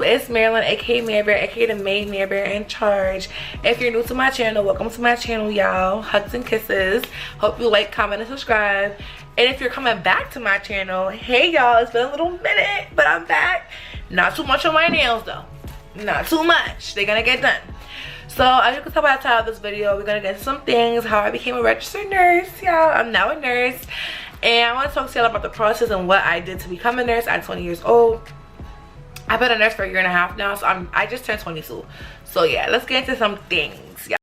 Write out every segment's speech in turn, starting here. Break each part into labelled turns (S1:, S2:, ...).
S1: It's Marilyn, aka Bear, aka the maid Bear in charge. If you're new to my channel, welcome to my channel, y'all. Hugs and kisses. Hope you like, comment, and subscribe. And if you're coming back to my channel, hey y'all, it's been a little minute, but I'm back. Not too much on my nails though. Not too much. They're gonna get done. So as you can tell by the title of this video, we're gonna get into some things, how I became a registered nurse, y'all. I'm now a nurse. And I want to talk to y'all about the process and what I did to become a nurse at 20 years old. I've been a nurse for a year and a half now, so I just turned 22. So yeah, let's get into some things. Yeah.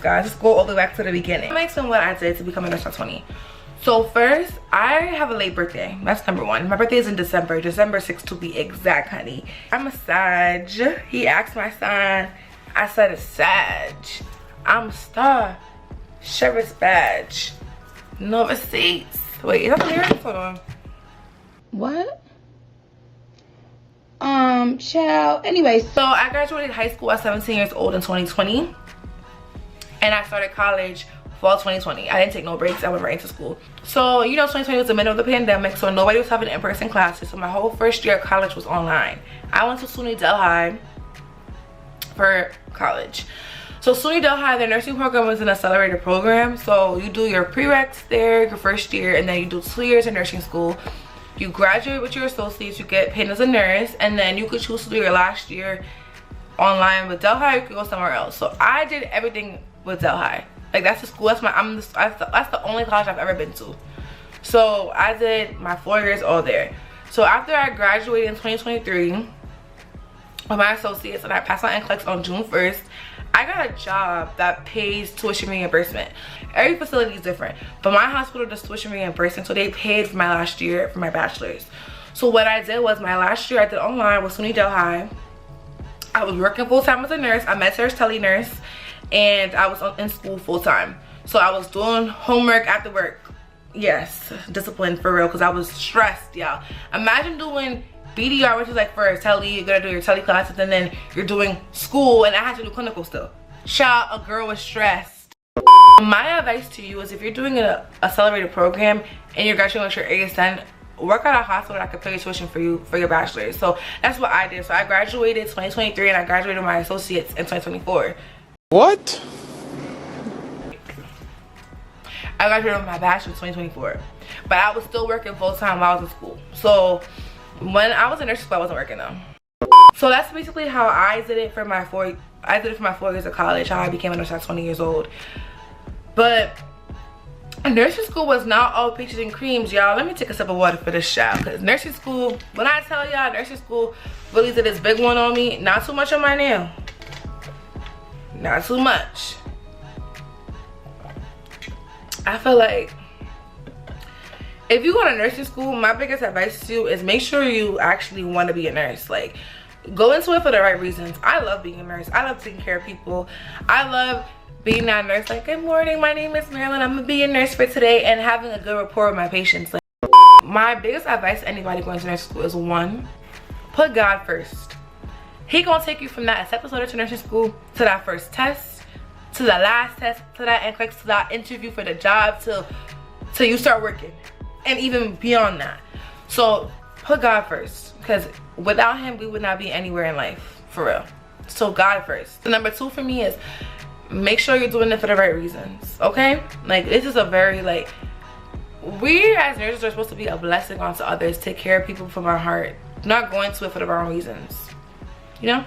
S1: Guys, let's go all the way back to the beginning. I'm gonna explain what I did to become a nurse at 20. So first, I have a late birthday. That's number one. My birthday is in December 6th to be exact, honey. I'm a Sag. He asked my sign. I said it's Sag. I'm a star. Sheriff's badge. No receipts. Wait, is that the lyrics? Hold on. What? Child. Anyway, so I graduated high school at 17 years old in 2020. And I started college fall 2020. I didn't take no breaks. I went right into school. So, you know, 2020 was the middle of the pandemic, so nobody was having in-person classes. So my whole first year of college was online. I went to SUNY Delhi for college. So SUNY Delhi, their nursing program was an accelerated program. So you do your prereqs there, your first year, and then you do 2 years in nursing school. You graduate with your associates, you get paid as a nurse, and then you could choose to do your last year online with Delhi, or you could go somewhere else. So I did everything with Delhi. Like, that's the school, that's the only college I've ever been to. So I did my 4 years all there. So after I graduated in 2023 with my associates and I passed my NCLEX on June 1st, I got a job that pays tuition reimbursement. Every facility is different, but my hospital does tuition reimbursement, so they paid for my last year for my bachelor's. So what I did was, my last year I did online with SUNY Delhi. I was working full-time as a nurse. I'm a med-surg tele nurse, and I was in school full-time. So I was doing homework after work. Yes, discipline for real, because I was stressed, y'all. Imagine doing BDR, which is like for a tele, you're gonna do your tele classes, and then you're doing school, and I had to do clinical still. Child, a girl was stressed. My advice to you is, if you're doing an accelerated program and you're graduating with your ASN, work at a hospital that can pay your tuition for you for your bachelor's. So that's what I did. So I graduated 2023 and I graduated my associates in 2024.
S2: What?
S1: I graduated with my bachelor's in 2024, but I was still working full-time while I was in school. So when I was in nursing school, I wasn't working though. So that's basically how I did it for my 4 years of college, how I became a nurse at 20 years old. But nursing school was not all peaches and creams, y'all. Let me take a sip of water for this shout, because nursing school, when I tell y'all, nursing school really did this big one on me. Not too much on my nail. Not too much. I feel like if you go to nursing school, my biggest advice to you is make sure you actually want to be a nurse. Like, go into it for the right reasons. I love being a nurse. I love taking care of people. I love being that nurse, like, good morning, my name is Marilyn, I'm gonna be a nurse for today, and having a good rapport with my patients. Like, my biggest advice to anybody going to nursing school is, 1, put God first. He gonna take you from that acceptance letter to nursing school, to that first test, to the last test, to that NCLEX, to that interview for the job, till you start working, and even beyond that. So put God first, because without him we would not be anywhere in life, for real. So God first. The number 2 for me is, make sure you're doing it for the right reasons, okay? Like, this is a very, like, we as nurses are supposed to be a blessing onto others, take care of people from our heart, not going to it for the wrong reasons, you know?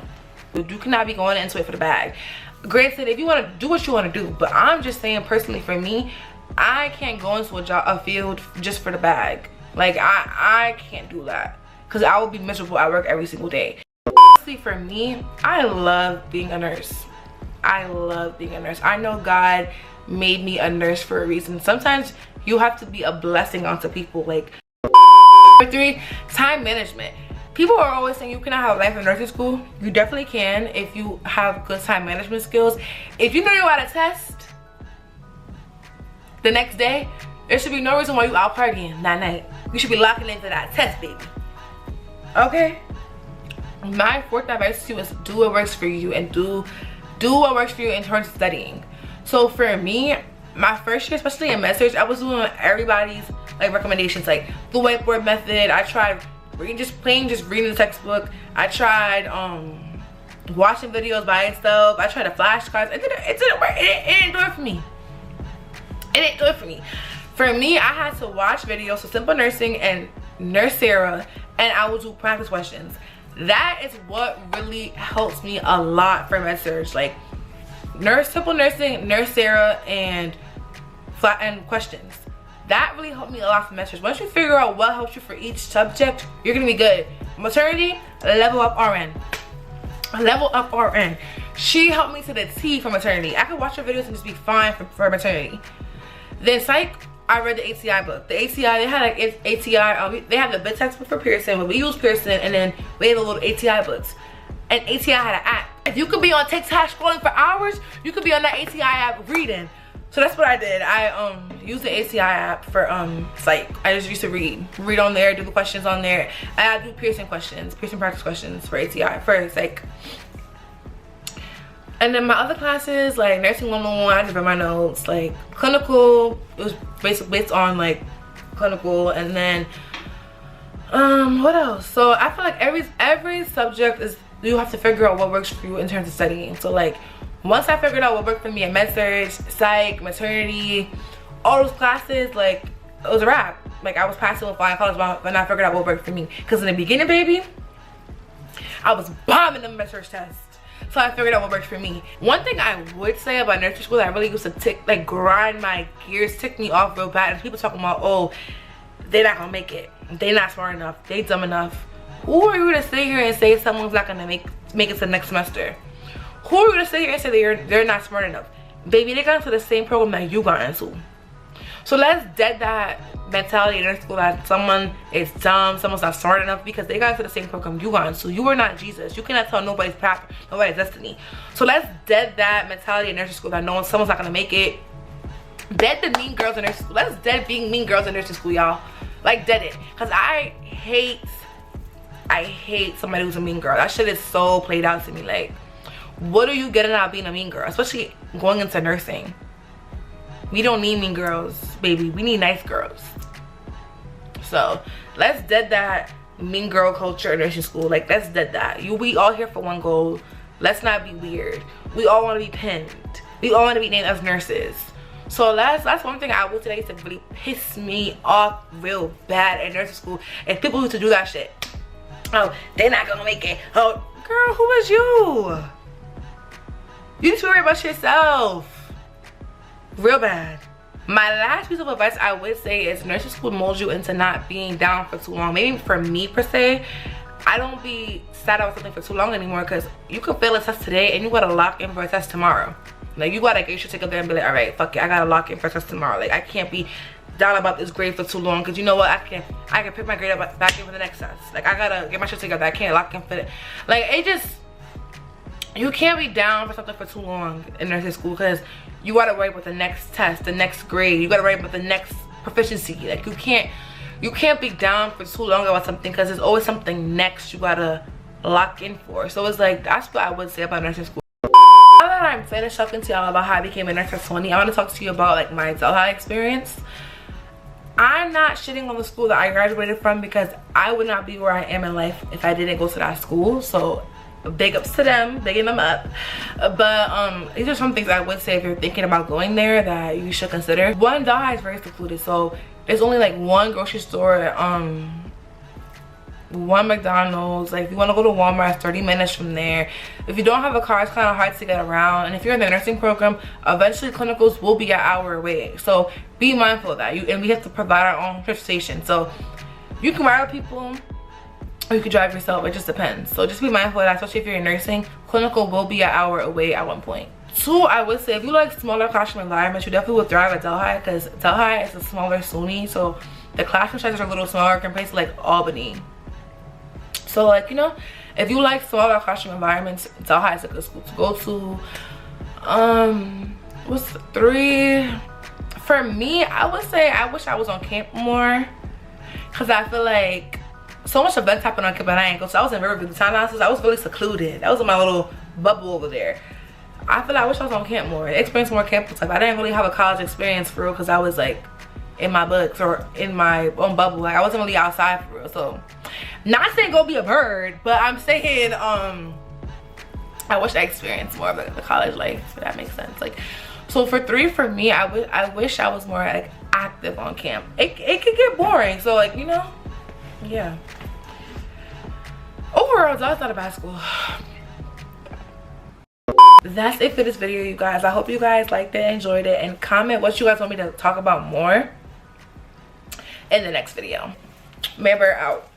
S1: You cannot be going into it for the bag. Granted, if you want to do what you want to do, but I'm just saying, personally, for me, I can't go into a field just for the bag. Like, I can't do that, because I will be miserable at work every single day. Honestly, for me, I love being a nurse. I love being a nurse. I know God made me a nurse for a reason. Sometimes you have to be a blessing onto people. Like, number 3, time management. People are always saying you cannot have a life in nursing school. You definitely can if you have good time management skills. If you know you're at a test the next day, there should be no reason why you out partying that night. You should be locking into that test, baby. Okay? My 4th advice to you is, do what works for you, and do what works for you in terms of studying. So for me, my first year, especially in med-surg, I was doing everybody's like recommendations, like the whiteboard method. I tried just reading the textbook. I tried watching videos by itself. I tried the flashcards. It didn't work. It didn't do it for me. It didn't do it for me. For me, I had to watch videos of Simple Nursing and Nurse Sarah, and I would do practice questions. That is what really helps me a lot for med-surg. Like Simple Nursing, Nurse Sarah, and questions. That really helped me a lot for med-surg. Once you figure out what helps you for each subject, you're gonna be good. Maternity, level up RN. Level up RN. She helped me to the T for maternity. I could watch her videos and just be fine for maternity. Then psych, I read the ATI book. The ATI, they had like ATI, they have the big textbook for Pearson, but we use Pearson, and then we had the little ATI books. And ATI had an app. If you could be on TikTok scrolling for hours, you could be on that ATI app reading. So that's what I did. I used the ATI app for psych. I just used to read on there, do the questions on there. I do Pearson questions, Pearson practice questions for ATI, for psych. And then my other classes, like nursing 101, I just read my notes. Like clinical, it was basically based on like clinical. And then what else? So I feel like every subject is, you have to figure out what works for you in terms of studying. So like once I figured out what worked for me in med-surg, psych, maternity, all those classes, like it was a wrap. Like I was passing with flying colors when I figured out what worked for me. Because in the beginning, baby, I was bombing the med-surg test. So I figured out what worked for me. One thing I would say about nursing school that I really used to grind my gears, tick me off real bad, and people talking about, oh, they're not gonna make it. They're not smart enough. They dumb enough. Who are you to sit here and say someone's not gonna make it to the next semester? Who are you to sit here and say they're not smart enough? Baby, they got into the same program that you got into. So let's dead that mentality in nursing school that someone is dumb, someone's not smart enough, because they got into the same program you got into. You are not Jesus. You cannot tell nobody's path, nobody's destiny. So let's dead that mentality in nursing school that someone's not gonna make it. Dead the mean girls in nursing school. Let's dead being mean girls in nursing school, y'all. Like dead it. Cause I hate somebody who's a mean girl. That shit is so played out to me. Like, what are you getting out of being a mean girl? Especially going into nursing. We don't need mean girls, baby. We need nice girls. So let's dead that mean girl culture in nursing school. Like, let's dead that. We all here for one goal. Let's not be weird. We all want to be pinned. We all want to be named as nurses. So that's one thing I would say that used to really piss me off real bad in nursing school. And people used to do that shit. Oh, they're not gonna make it. Oh, girl, who is you? You need to worry about yourself. Real bad. My last piece of advice I would say is nursing school molds you into not being down for too long. Maybe for me per se, I don't be sad about something for too long anymore, because you can fail a test today and you gotta lock in for a test tomorrow. Like, you gotta get your ticket there and be like, all right, fuck it, I gotta lock in for a test tomorrow. Like, I can't be down about this grade for too long, because you know what, I can pick my grade up back in for the next test. Like, I gotta get my shit together. I can't lock in for it. Like, it just, you can't be down for something for too long in nursing school, because you gotta worry about the next test, the next grade. You gotta worry about the next proficiency. Like, you can't be down for too long about something, because there's always something next you gotta lock in for. So it's like, that's what I would say about nursing school. Now that I'm finished talking to y'all about how I became a nurse at 20, I want to talk to you about like my Delhi experience. I'm not shitting on the school that I graduated from, because I would not be where I am in life if I didn't go to that school. So big ups to them, bigging them up. But these are some things I would say if you're thinking about going there that you should consider. One, Delhi is very secluded, so there's only like one grocery store, one McDonald's. Like, if you want to go to Walmart, it's 30 minutes from there. If you don't have a car, it's kind of hard to get around. And if you're in the nursing program, eventually clinicals will be an hour away. So be mindful of that. And we have to provide our own transportation. So you can ride with people, or you can drive yourself. It just depends. So just be mindful of that, especially if you're in nursing. Clinical will be an hour away at one point. Two, I would say if you like smaller classroom environments, you definitely would thrive at Delhi, because Delhi is a smaller SUNY. So the classroom sizes are a little smaller compared to like Albany. So like, you know, if you like smaller classroom environments, Delhi is a good school to go to. What's 3? For me, I would say I wish I was on camp more, because I feel like so much events happen on camp and I ain't go. So I was in Riverview townhouses. I was really secluded. That was in my little bubble over there. I feel like I wish I was on camp more. Experience more campus life. I didn't really have a college experience for real, because I was like in my books or in my own bubble. Like I wasn't really outside for real. So not saying go be a bird, but I'm saying I wish I experienced more of the college life, if that makes sense. Like, so for 3 for me, I wish I was more like active on camp. It could get boring, so like, you know, yeah. Overall, that's not a bad school. That's it for this video, you guys. I hope you guys liked it, enjoyed it, and comment what you guys want me to talk about more in the next video. Member out.